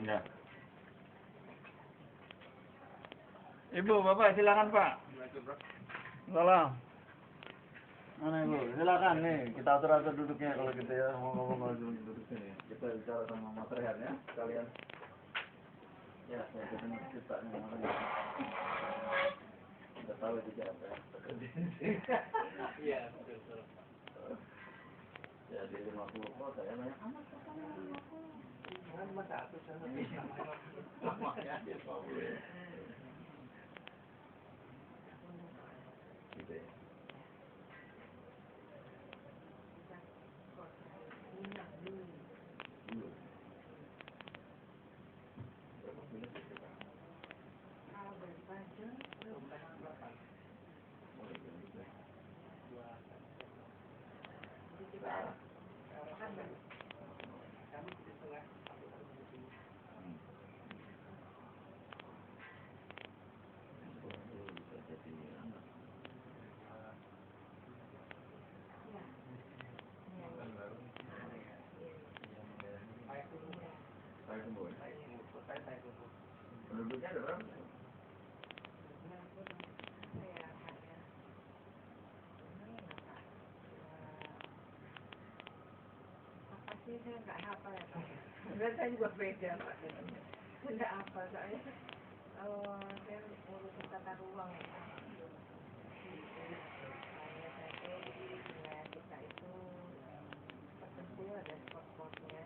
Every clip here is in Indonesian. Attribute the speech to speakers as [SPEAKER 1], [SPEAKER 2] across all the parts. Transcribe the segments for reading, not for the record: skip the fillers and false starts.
[SPEAKER 1] Ya. Ibu, Bapak, silakan Pak. Salam. Mana Ibu? Silakan nih, kita atur-atur duduknya kalau gitu ya. Mau ngomong duduknya nih. Kita bicara sama Mas Rehan ya, sekalian. Ya, saya ketemu ceritanya mana. Kita tahu juga apa ya. Iya, betul. Ya, di 50 kota ya, banyak amat katanya 50. Kan cuma satu sana. Namanya dia 50 ya. Gitu ya. Penduduknya ada berapa?
[SPEAKER 2] Saya nggak hafal ya Pak. Sebenarnya saya juga beda Pak. Nggak hafal soalnya. Saya urus tata ruang ya. Saya kita itu tertentu ada spot-spotnya,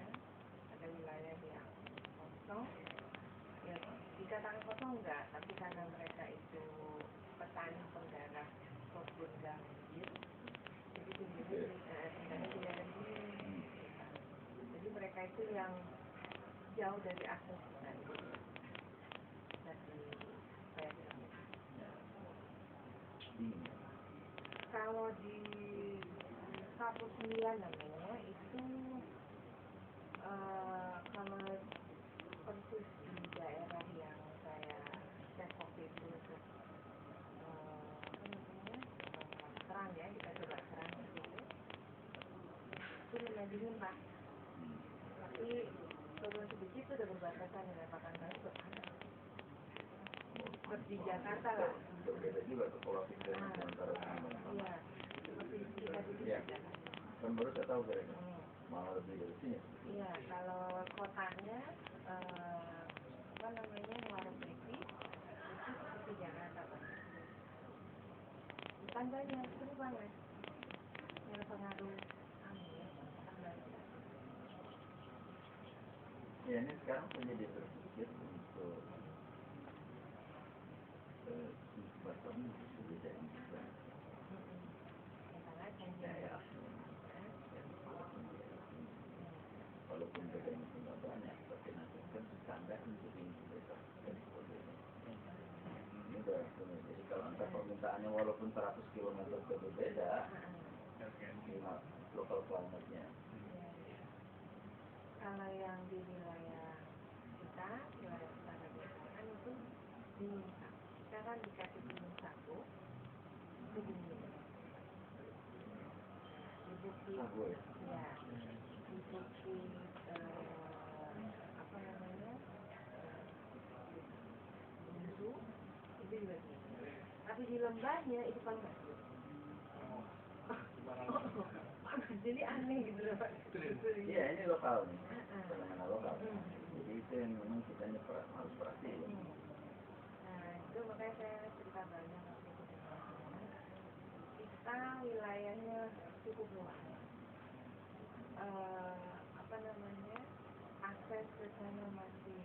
[SPEAKER 2] ada wilayah yang kosong. Ya, dikatakan kosong enggak, tapi karena mereka itu petani penggarap kebun gambir, jadi tinggalnya di lereng gunung. Jadi mereka itu yang jauh dari akses kita. Jadi kayak kalau di 19 namanya itu kalau persis di daerah yang saya cek waktu itu untuk apa namanya serang ya, kita coba serang gitu, itu lumayan dingin Pak, tapi turun sedikit itu udah berbatasan dengan Pekanbaru ke sana, seperti Jakarta lah.
[SPEAKER 1] Berbeda juga tuh pola pikir antara
[SPEAKER 2] Iya, seperti kita di sini
[SPEAKER 1] Iya.
[SPEAKER 2] Jakarta.
[SPEAKER 1] Kan baru saya tahu kira-kira malah lebih dari sini.
[SPEAKER 2] Iya, kalau kotanya apa namanya Muara Putih itu seperti Jakarta Pak. Tandanya seru banget. Yang pengaruh angin, Pekanbaru.
[SPEAKER 1] Ya ini sekarang menjadi berpikir untuk Batam berbeda juga. Daerah walaupun bedanya tidak banyak, tapi nanti kan standar untuk ini beda. Ini udah jadi kalau antar permintaannya walaupun 100 km berbeda, lokal climate-nya.
[SPEAKER 2] Kalau yang di wilayah kita, wilayah utara Selatan itu dingin Pak. Kita kan dikasih dingin satu, itu dingin. Di Bukit, ya, di Bukit apa namanya, Buntu, itu juga dingin. Tapi di lembahnya itu panas. Jadi aneh gitu loh Pak.
[SPEAKER 1] Iya ini lokal nih, fenomena lokal. Jadi itu yang memang kita harus perhatiin.
[SPEAKER 2] Nah itu makanya saya cerita banyak waktu itu dengan teman. Kita wilayahnya cukup luas. Apa namanya, akses ke sana masih,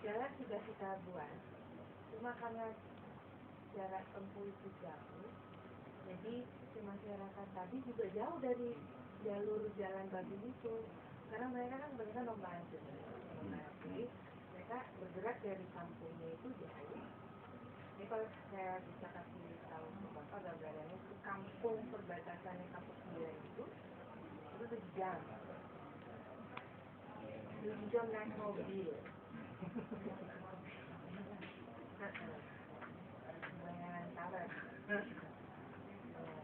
[SPEAKER 2] jalan sudah kita buat, cuma karena jarak tempuh itu jauh, jadi si masyarakat tadi juga jauh dari jalur jalan bagus itu, karena mereka kan kebanyakan membantu, jadi mereka bergerak dari kampungnya itu jauh. Jadi kalau saya bisa kasih tahu ke Bapak gambarannya, itu kampung perbatasannya kampung 9 itu 7 jam. 7 jam naik mobil. Lumayan tarat.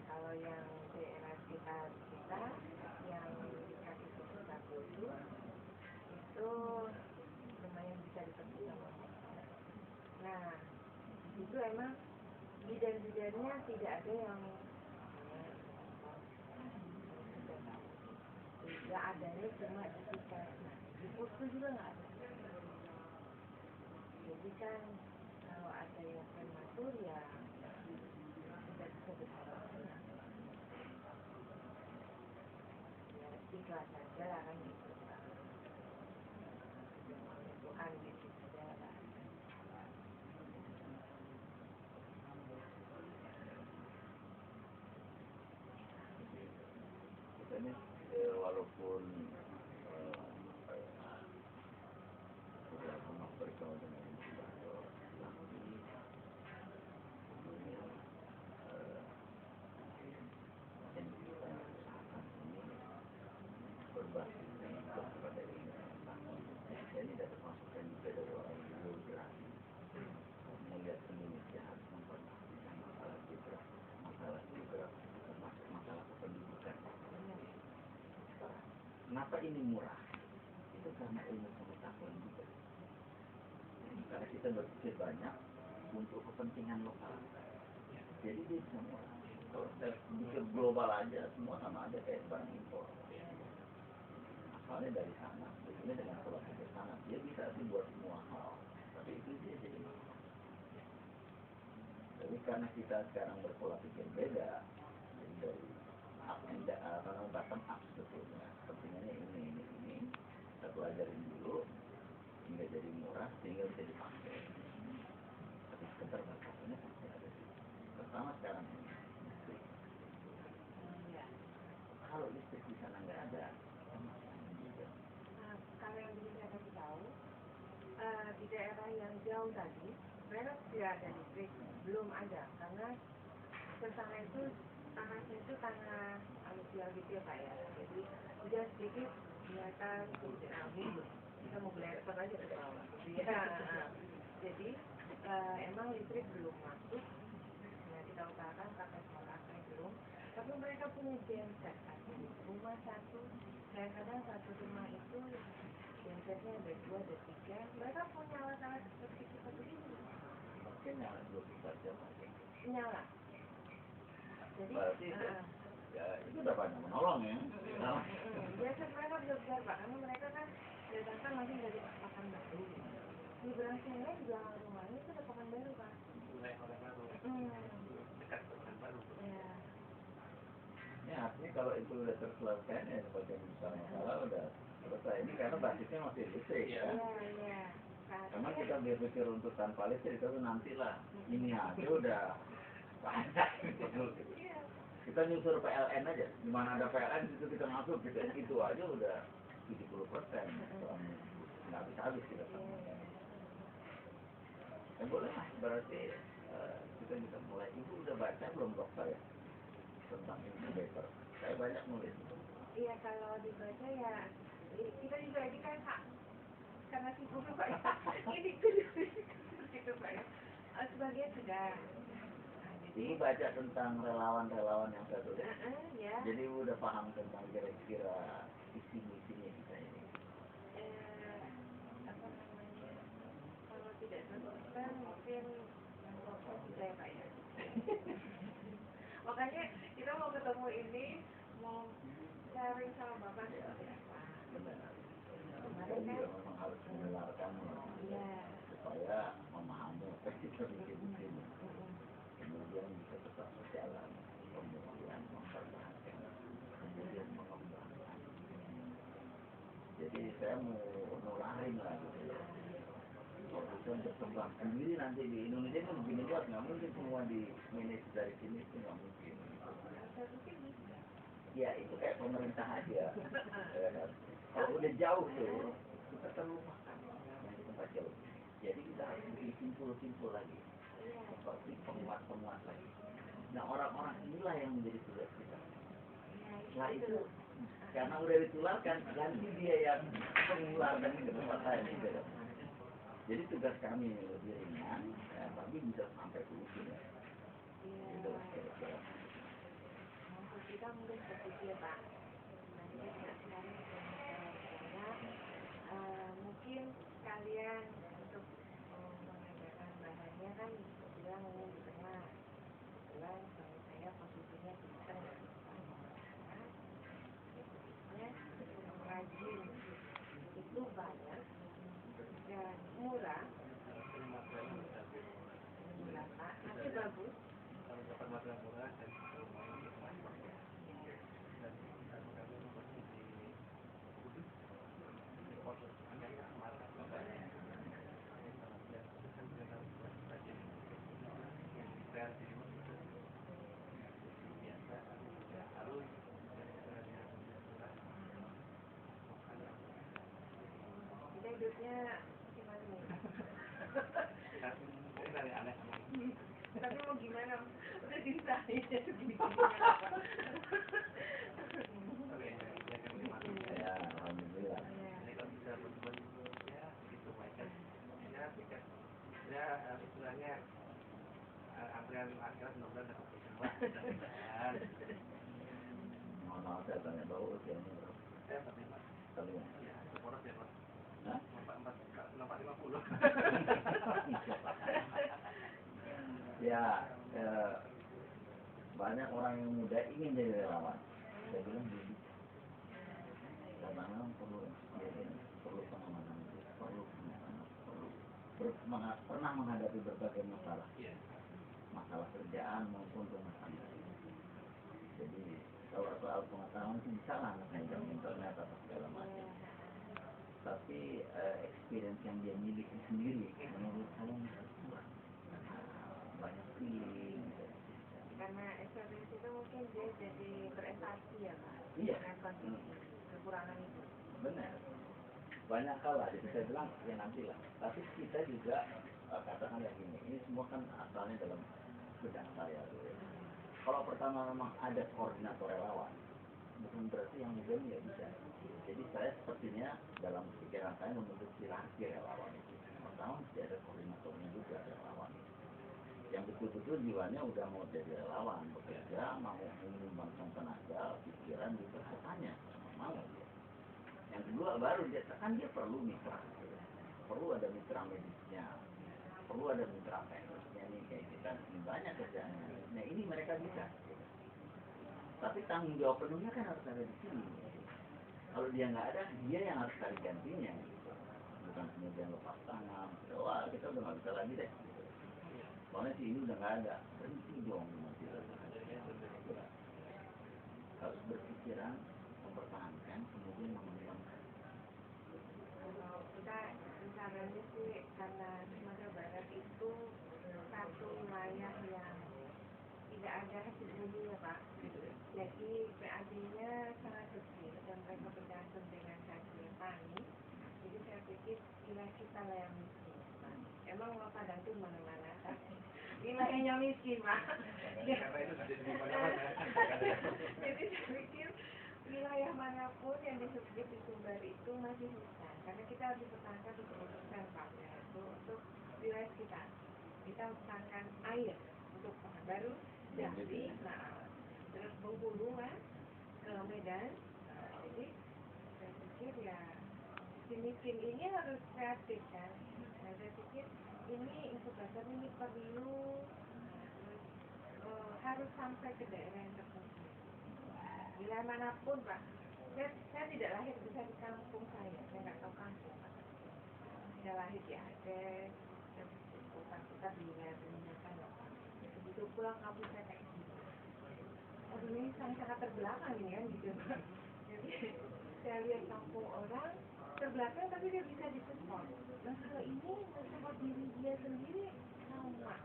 [SPEAKER 2] Kalau yang daerah sekitar kita yang dikasih sekitar itu lumayan bisa ditempuh. Nah, itu emang bidan-bidannya tidak ada yang nggak adanya cuma di kita, di posko juga nggak ada. Jadi kan kalau ada yang prematur ya tidak bisa berharap. Ya ikhlas saja lah kan gitu. Tuhan gitu saja lah.
[SPEAKER 1] Kita ini walaupun sudah pernah bergaul dengan inkubator, tapi yang kita usahakan ini berbasis kepada ilmu pengetahuan. Ini tidak termasukkan juga dari orang yang bergerak melihat Indonesia harus memperhatikan masalah geografi, termasuk masalah kependidikan. Kenapa ini murah? Itu karena ilmu pengetahuan juga. Karena kita berpikir banyak untuk kepentingan lokal. Jadi dia bisa murah. Kalau kita pikir global aja, semua sama aja kayak barang impor. Asalnya dari sana, ini dengan pola pikir sana, dia bisa sih buat semua hal. Tapi itu dia jadi mahal. Jadi karena kita sekarang berpola pikir beda, jadi dari bottom up sebetulnya. Kepentingannya ini. Kita pelajarin dulu, hingga jadi murah, sehingga bisa dipakai. Tapi keterbatasannya pasti ada. Pertama sekarang ini, listrik. Kalau listrik di sana nggak ada,
[SPEAKER 2] Kalau yang bisa saya kasih tahu, di daerah yang jauh tadi, mereka tidak ada listrik, belum ada, karena ke sana itu tanahnya itu tanah aluvial gitu ya Pak ya. Jadi udah sedikit kelihatan abu, kita mau beli laptop aja ke bawah. Iya. Jadi emang listrik belum masuk. Nah, kita usahakan pakai solar belum. Tapi mereka punya genset satu rumah satu. Kadang-kadang satu rumah itu gensetnya ada 2, ada 3. Mereka punya alat-alat seperti kita begini.
[SPEAKER 1] Mungkin nyala 24 jam aja.
[SPEAKER 2] Nyala. Jadi,
[SPEAKER 1] berarti ya itu udah banyak menolong ya.
[SPEAKER 2] biasa mereka belajar Pak, karena mereka kan datang langsung dari Pekanbaru. Di Brasilnya di belakang rumahnya itu ada Pekanbaru Pak.
[SPEAKER 3] Dekat Pekanbaru.
[SPEAKER 2] Ya.
[SPEAKER 1] Ya artinya kalau itu udah terselesaikan ya sebagian besar masalah udah selesai. Ini karena basisnya masih listrik ya.
[SPEAKER 2] Iya.
[SPEAKER 1] Karena kita berpikir untuk tanpa listrik itu nantilah. Ini aja udah banyak gitu. Kita nyusur PLN aja, di mana ada PLN itu kita masuk gitu, itu aja udah 70%. Nggak habis kita sama. Ya boleh lah, berarti kita bisa mulai. Ibu udah baca belum blog saya tentang incubator? Saya banyak nulis.
[SPEAKER 2] Iya, kalau dibaca ya kita juga ini kan Pak, karena sibuk Pak ya. Ini gitu Pak ya. Sebagian sudah.
[SPEAKER 1] Ibu baca tentang relawan-relawan yang saya tulis.
[SPEAKER 2] Ya.
[SPEAKER 1] Jadi Ibu udah paham tentang kira-kira visi misinya kita ini.
[SPEAKER 2] Apa namanya? Kalau tidak konsisten mungkin fokus kita ya Pak ya. Makanya kita mau ketemu ini, mau sharing sama Bapak seperti apa.
[SPEAKER 1] Benar. Saya juga memang harus mendengarkannya.
[SPEAKER 2] Iya.
[SPEAKER 1] Supaya memahami apa kita bikin ini. Kemudian bisa tetap berjalan, kemudian mempertahankan, kemudian mengembangkan. Jadi saya mau nularin lah gitu ya. Kalau bisa berkembang sendiri nanti di Indonesia kan begini luas, nggak mungkin semua di manage dari sini itu nggak mungkin. Ya itu kayak pemerintah aja. Ya, kan? Kalau udah jauh tuh, kita terlupakan yang tempat jauh. Jadi kita harus bikin simpul-simpul lagi. Seperti penguat-penguat lagi. Nah orang-orang inilah yang menjadi tugas kita. Nah itu karena udah ditularkan, ganti dia yang mengeluarkan ke tempat lain gitu. Jadi tugas kami lebih ringan, ya, tapi bisa sampai ke ujung ya. Itu kira-kira.
[SPEAKER 2] Untuk kita mungkin berpikir Pak, nah kita juga sekarang mungkin kalian untuk mengadakan bahannya kan bilang ini di tengah, kebetulan saya posisinya di tengah, rajin itu banyak dan murah, Pak, masih bagus.
[SPEAKER 3] Kalau dapat material murah dan semuanya nikmat. Dan kami mempersi di proses kemarin
[SPEAKER 2] Kita hidupnya gimana nih? Tapi mau gimana? Udah disahin ya segini
[SPEAKER 1] Ya, alhamdulillah.
[SPEAKER 3] Ini kalau bisa berbuat ya gitu aja. Ya istilahnya antrian akhirat mudah-mudahan dapat berjumpa.
[SPEAKER 1] Mohon maaf saya tanya bahwa usianya berapa?
[SPEAKER 3] Saya 45.
[SPEAKER 1] Kalian?
[SPEAKER 3] Ya, poros ya Pak.
[SPEAKER 1] Hah?
[SPEAKER 3] 450.
[SPEAKER 1] Ya, banyak orang yang muda ingin jadi relawan. Saya bilang begini. Karena memang perlu experience, perlu pengalaman, perlu pernah menghadapi berbagai masalah. Masalah kerjaan maupun rumah tangga. Jadi kalau soal pengetahuan sih bisa lah nggak internet atau segala macam. Tapi experience yang dia miliki sendiri menurut saya kurang. Banyak feeling.
[SPEAKER 2] Karena experience itu mungkin dia jadi berempati ya Pak.
[SPEAKER 1] Iya.
[SPEAKER 2] Dengan kondisi kekurangan itu.
[SPEAKER 1] Benar. Banyak hal lah, jadi saya bilang ya nanti lah. Tapi kita juga katakan ya gini, ini semua kan asalnya dalam benak saya.
[SPEAKER 4] Kalau pertama memang ada koordinator relawan, bukan berarti yang muda nggak bisa. Jadi saya sepertinya dalam pikiran saya membentuk hierarki relawan itu. Pertama mesti ada koordinatornya juga relawan. Yang betul-betul jiwanya udah mau jadi relawan, bekerja, mau menyumbangkan tenaga, pikiran, juga katanya mau dia. Yang kedua baru dia kan dia perlu mitra, perlu ada mitra medisnya, perlu ada mitra teknisnya nih kayak kita ini banyak kerjaannya. Nah ini mereka bisa. Tapi tanggung jawab penuhnya kan harus ada di sini. Kalau dia nggak ada, dia yang harus cari gantinya. Bukan kemudian lepas tangan, wah kita udah nggak bisa lagi deh. Soalnya si ini udah nggak ada, berhenti dong. Harus berpikiran, mempertahankan, kemudian mengembangkan.
[SPEAKER 2] Kalau kita rencananya sih karena Sumatera Barat itu satu wilayah yang tidak ada hasil bumi ya Pak. Jadi PAD-nya sangat kecil dan mereka bergantung dengan hasil tani. Jadi saya pikir wilayah kita lah yang miskin. Emang mau padang itu mana-mana, wilayahnya miskin Pak. Jadi saya pikir wilayah manapun yang disebut di Sumber itu masih hutan. Karena kita harus mempertahankan 70% Pak, yaitu untuk wilayah kita. Kita mempertahankan air untuk baru Jambi, terus Bengkulu ke Medan. Jadi saya pikir ya miskin ini harus kreatif kan. Nah, saya pikir ini inkubator ini perlu harus sampai ke daerah yang terpencil. Wilayah manapun Pak. Saya tidak lahir besar di kampung saya nggak tahu kampung Pak. Saya lahir di Aceh, kota di wilayah Penindakan loh. Begitu pulang kampung saya kayak gitu. Oh ini sangat terbelakang ini kan gitu Pak. Jadi saya lihat kampung orang terbelakang tapi dia bisa disupport. Nah kalau ini mensupport diri dia sendiri sama.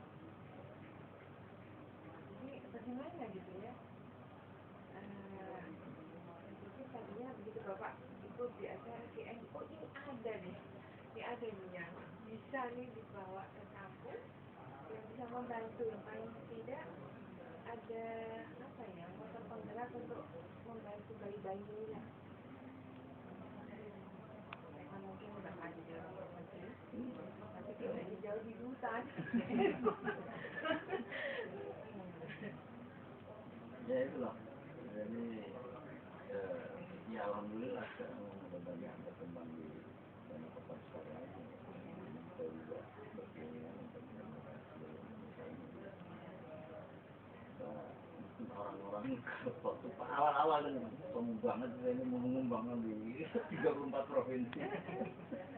[SPEAKER 2] Jadi bagaimana gitu ya? Jadi tadinya begitu Bapak ikut di acara CNO ini ada nih. Ini ada nih yang bisa nih dibawa ke kampung yang bisa membantu yang paling tidak ada apa ya motor penggerak untuk membantu bayi-bayinya. Mungkin udah ada di luar negeri, tapi tidak jauh di hutan.
[SPEAKER 4] Ya itulah. Jadi ya alhamdulillah sekarang udah banyak berkembang di banyak kota besar lain. Kita juga berkeinginan untuk menemukan seluruh Indonesia ini. Mungkin orang-orang waktu awal-awal kan sombong banget saya ini mau mengembangkan di 34 provinsi.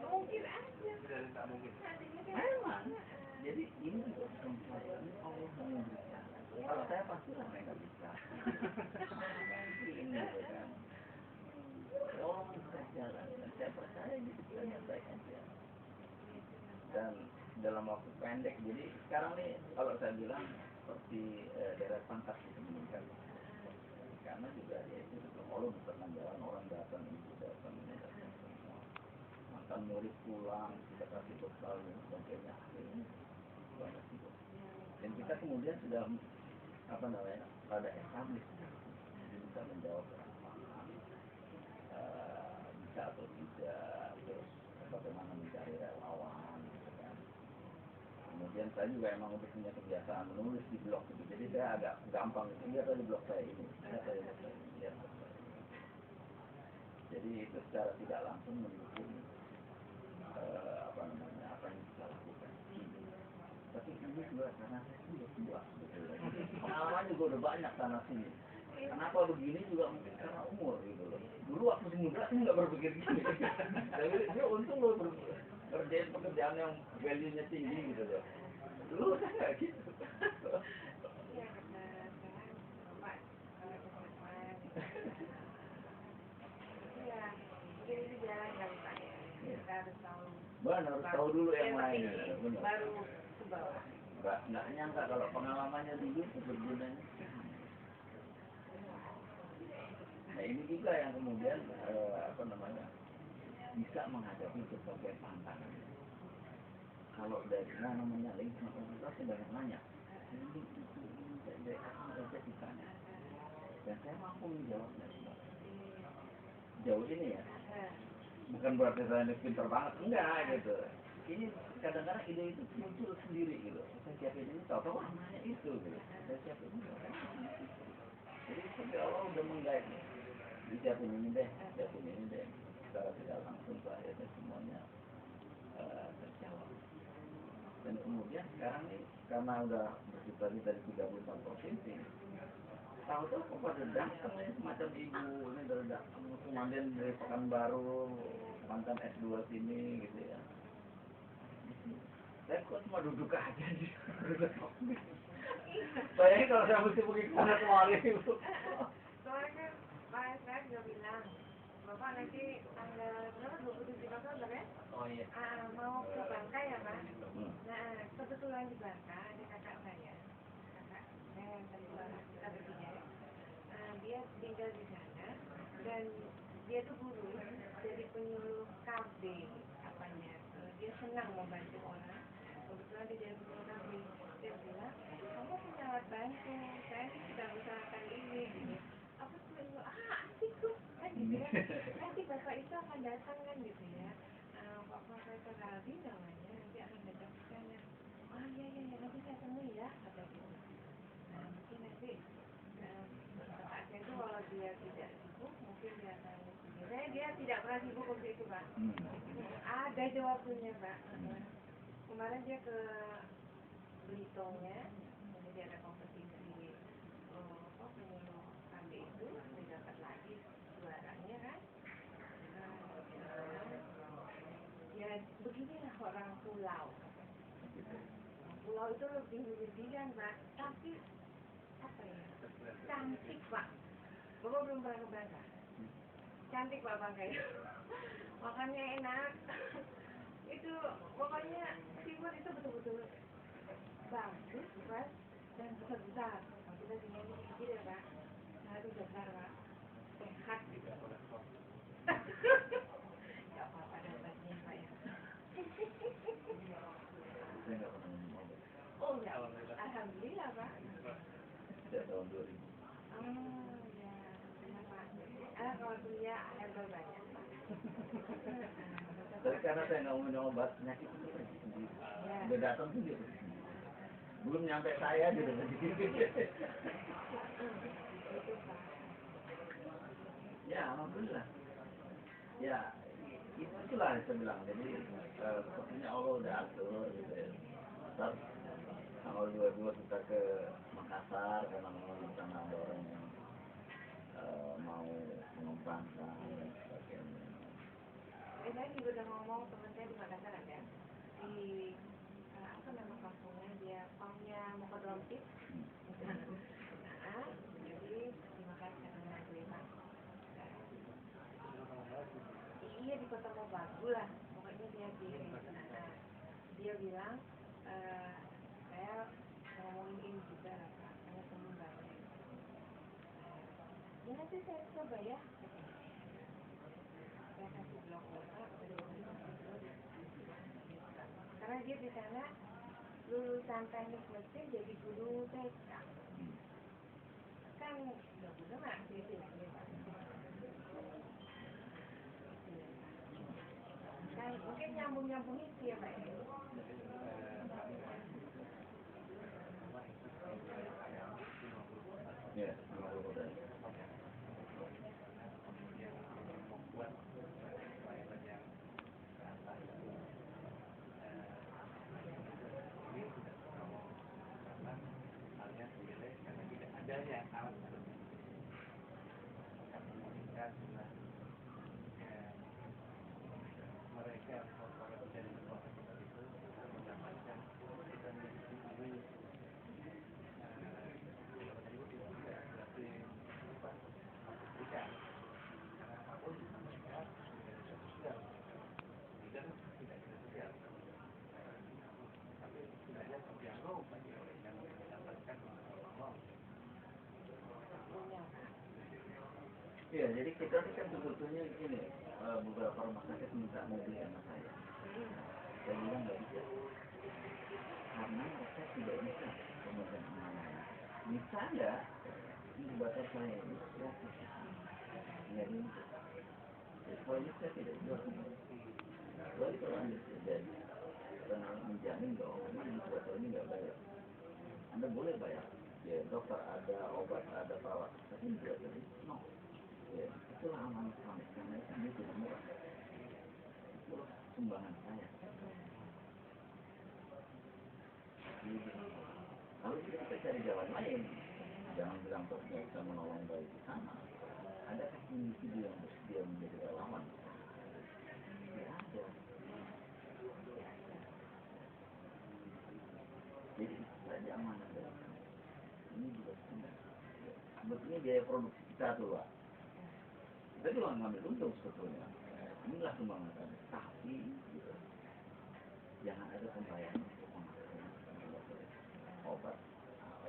[SPEAKER 2] Mungkin aja.
[SPEAKER 3] Tak mungkin.
[SPEAKER 4] Memang. Jadi ini juga kesempatan Allah yang memberikan. Kalau saya pastilah saya nggak bisa. Ini gitu kan. Allah memberikan jalan dan saya percaya ini jalan baik aja. Dan dalam waktu pendek, jadi sekarang nih kalau saya bilang seperti daerah pangkat itu meningkat. Karena juga ya itu Allah bukan jalan orang datang ibu datang ini datang semua. Mantan murid pulang kita kasih bekal dan sebagainya akhirnya banyak itu. Dan kita kemudian sudah apa namanya pada establis jadi bisa menjawab permasalahan bisa atau tidak terus bagaimana mencari relawan gitu kan. Kemudian saya juga emang untuk punya kebiasaan menulis di blog gitu jadi saya agak gampang gitu lihat aja blog saya ini lihat aja blog saya ini lihat blog saya ini. Jadi itu secara tidak langsung mendukung apa namanya apa yang kita lakukan. Tapi ini juga karena saya sudah tua sebetulnya. Pengalaman juga udah banyak sana sini. Kenapa begini juga mungkin karena umur gitu loh. Dulu waktu muda saya nggak berpikir gini. Tapi dia untung loh kerjain pekerjaan yang value-nya tinggi gitu loh. Dulu saya nggak gitu.
[SPEAKER 2] Iya benar kan, Bapak kalau kesamaan. Iya, mungkin itu jalan kali Pak ya. Kita harus tahu.
[SPEAKER 4] Benar harus tahu dulu yang lain.
[SPEAKER 2] Baru ke bawah.
[SPEAKER 4] Nggak nyangka kalau pengalamannya dulu itu bergunanya. Nah ini juga yang kemudian apa namanya bisa menghadapi berbagai tantangan. Kalau dari namanya lingkungan kita sudah banyak nanya. Ini dari kita dan saya mampu menjawabnya. Jauh ini ya,
[SPEAKER 2] Nah,
[SPEAKER 4] bukan berarti saya ini pintar banget, enggak gitu. Ini kadang-kadang ide itu muncul sendiri gitu. Saya siapin ini, tahu-tahu namanya itu gitu. Saya siapin ini, jadi sampai Allah udah menggait nih. Disiapin ini deh, siapin ini deh. Secara tidak langsung akhirnya semuanya terjawab. Dan kemudian sekarang nih karena udah berkali dari 34 provinsi, tahu-tahu kepada datang ya semacam ibu ini dari datang kemudian dari Pekanbaru mantan S2 sini gitu ya. Saya kok cuma duduk aja sih. Bayangin kalau saya mesti pergi ke sana kemari ibu.
[SPEAKER 2] soalnya kan Pak saya juga bilang, Bapak nanti tanggal berapa 27 Oktober ya?
[SPEAKER 4] Oh iya.
[SPEAKER 2] Mau ke Bangka ya Pak? Nah, kebetulan di Bangka ada kakak saya yang kedua kita bertiga. Dia tinggal di sana dan dia tuh guru, jadi penyuluh KB apanya. Dia senang membantu orang. Kebetulan dia jadi penyuluh KB. Dia bilang, kamu punya alat bantu, saya sih sudah usahakan ini. Gitu. Apa tuh? Asik tuh kan gitu kan. Nanti bapak itu akan datang kan gitu ya. Pak Profesor Rabi namanya nanti akan datang ke sana. Oh iya nanti saya temui ya kata gitu. Nah mungkin nanti kakak saya itu kalau dia tidak sibuk mungkin dia akan sebenarnya dia tidak pernah sibuk untuk itu Pak. Ada jawabnya Pak. Kemarin dia ke Belitongnya, jadi ada kompetisi penyuluh kami itu dia dapat lagi juaranya kan. Ya beginilah orang pulau. Pulau itu lebih menyedihkan Pak, tapi apa ya? Cantik Pak. Bapak belum pernah ke Bangka. Cantik Pak Bangka itu. Makannya enak. Itu pokoknya timur itu betul-betul bagus, Pak, dan besar. Kalau kita tinggal di kecil ya Pak. Nah itu besar Pak. Sehat gitu. Gak apa-apa dapatnya Pak ya.
[SPEAKER 4] Saya nggak pernah minum obat.
[SPEAKER 2] Oh ya, alhamdulillah Pak.
[SPEAKER 4] Sejak tahun 2000.
[SPEAKER 2] Oh ya, kenapa? Kalau kuliah herbal banyak Pak.
[SPEAKER 4] Tapi karena saya nggak mau minum obat, penyakit itu pergi sendiri. Udah datang sendiri. Belum nyampe saya gitu. Ya, alhamdulillah. Ya, itulah yang saya bilang. Jadi, sepertinya Allah udah atur gitu ya. Ntar tanggal 22 kita ke Makassar, karena memang di sana ada orang yang mau mengembangkan dan sebagainya.
[SPEAKER 2] Saya juga udah ngomong teman saya di Makassar ada di apa nama kampungnya dia Pamnya Mokodrompit. Jadi di Makassar dengan gue Pak. Iya di Kota Mobagu lah, pokoknya dia di dia bilang saya ngomongin ini juga lah Pak, saya temen banget. Ya nanti saya coba ya. Saya kasih blog Bapak, karena dia di sana lulusan teknik mesin jadi guru TK. Kan udah nggak sih kan mungkin nyambung itu ya Pak.
[SPEAKER 4] Ya,
[SPEAKER 3] adanya alat komunikasi mereka orang dari kota itu mendapatkan kita menjadi berarti bukan karena apapun mereka tidak sosial tidak sosial tapi setidaknya terjangkau bagi orang yang mendapatkan Allah.
[SPEAKER 4] iya, jadi kita kan sebetulnya gini, beberapa rumah sakit minta mobil sama saya. Saya bilang nggak bisa, karena mereka tidak bisa pemegang amanah. Bisa nggak? inkubator saya ini jadi kalau ini saya tidak jual kecuali kalau anda jadi karena menjamin bahwa memang inkubator ini nggak bayar. Anda boleh bayar ya, dokter ada, obat ada, perawat, tapi inkubator ini no ya, itulah amanah kami karena ini tidak murah, itulah sumbangan saya. Lalu kita cari jalan lain, jangan bilang kok nggak bisa menolong bayi di sana. Adakah individu yang bersedia menjadi relawan? Tidak ada. Jadi itu saja amanah dari kami. Ini juga sudah. Sebetulnya biaya produksi kita tuh Pak. Kita juga ngambil untung sebetulnya. Inilah sumbangan kami. Tapi gitu, jangan ada pembayaran untuk memakai obat.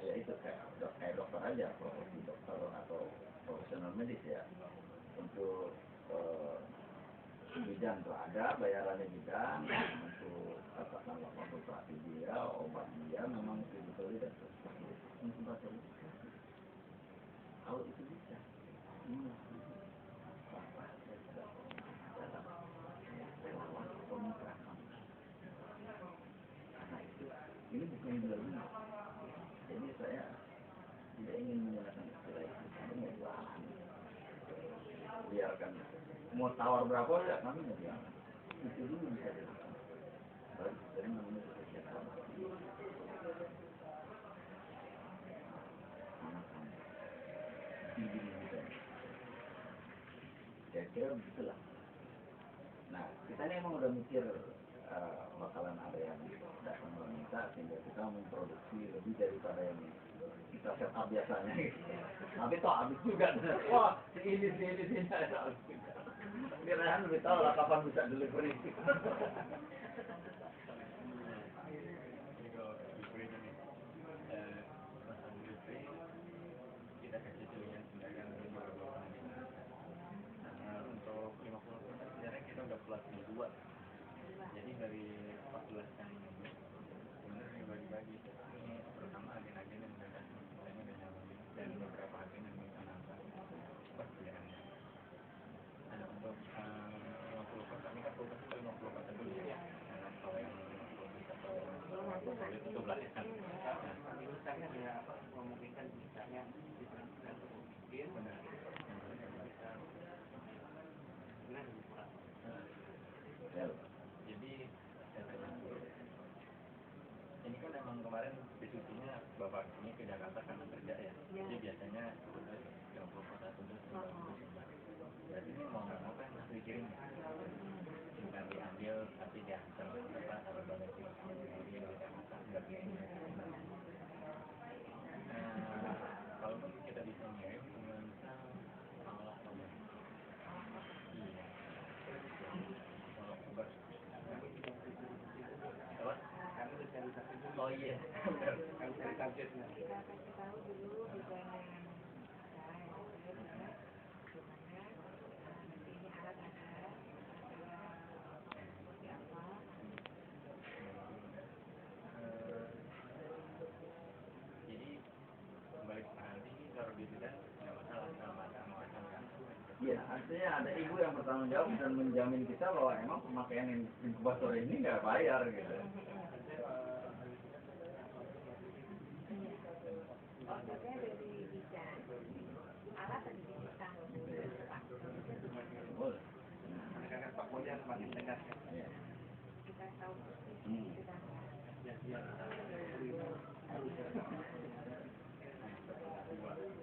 [SPEAKER 4] Ya itu kayak dokter aja, profesi dokter atau profesional medis ya. Untuk bidan tuh ada bayarannya bidan, untuk katakanlah konsultasi dia, obat dia memang betul dan seperti itu. Inkubator itu kalau itu bisa, ini bapak saya tidak adalah relawan pemikrakan. Karena itu ini bukan jual-jual. Jadi saya tidak ingin menggunakan istilah itu, kami mau jualan. Biarkan mau tawar berapa ya kami mau jualan. Itu dulu bisa dilakukan. Baru dari namanya kesehatan. Anak kami, ibu kita. Kira-kira begitulah. Nah kita ini emang udah mikir bakalan ada yang datang meminta sehingga kita memproduksi lebih daripada yang kita setup biasanya gitu. Tapi toh habis juga. Wah, ini habis juga. Kira-kira lebih tahu lah kapan bisa delivery.
[SPEAKER 5] Kita kasih pilihan tindakan untuk 50% sebenarnya kita udah plus di 2. Jadi dari 14 yang ini sebenarnya dibagi-bagi. Ini pertama agen-agen yang udah kasih misalnya udah nyalonin dan beberapa agen yang minta nambah persediaannya. Ada untuk 50% ini kan fokus ke 50% dulu ya. Karena kalau yang 50% atau itu 12 kan.
[SPEAKER 3] Misalnya ada apa memungkinkan misalnya diperlukan untuk mungkin benar bisa benar lebih kurang.
[SPEAKER 5] Jadi saya tanya dulu. Ini kan emang kemarin diskusinya Bapak ini ke Jakarta karena kerja ya. Jadi biasanya 21 dus. Berarti ini mau nggak mau kan harus dikirim. Bukan diambil tapi diantar kalau balik ke sendiri dari Jakarta nggak kayaknya. Kalau kita bisa ngirim misal malah iya. Oh iya,
[SPEAKER 3] Kan cari targetnya.
[SPEAKER 2] Kita kasih tahu dulu desainnya yang ada, yang sesuai dengan gimana nanti ini alat ada, seperti apa.
[SPEAKER 5] jadi kembali ke nanti kalau di bidan nggak masalah kalau macam-macam kan.
[SPEAKER 4] Iya, artinya ada ibu yang bertanggung jawab dan menjamin kita bahwa emang pemakaian inkubator ini nggak bayar gitu.
[SPEAKER 2] Maksudnya dari bidan, alat ada di kita
[SPEAKER 4] Boleh.
[SPEAKER 3] Mereka kan Pak Bojan semakin tegas ya.
[SPEAKER 4] Iya.
[SPEAKER 2] kita tahu persis kita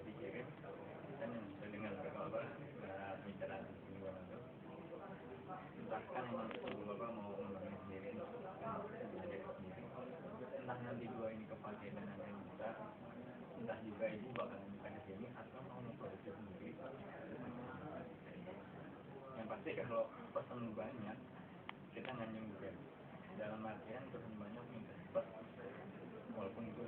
[SPEAKER 5] Dikirim kan sesuai dengan Bapak bicara di sini itu bahkan ibu Bapak mau ngembangin sendiri belajar sendiri entah nanti dua ini kepakai dan ada yang bisa entah juga ibu bakal minta ke sini atau mau memproduksi sendiri yang pasti kalau pesan banyak kita nganyeng juga dalam artian pesan banyak minta cepat walaupun itu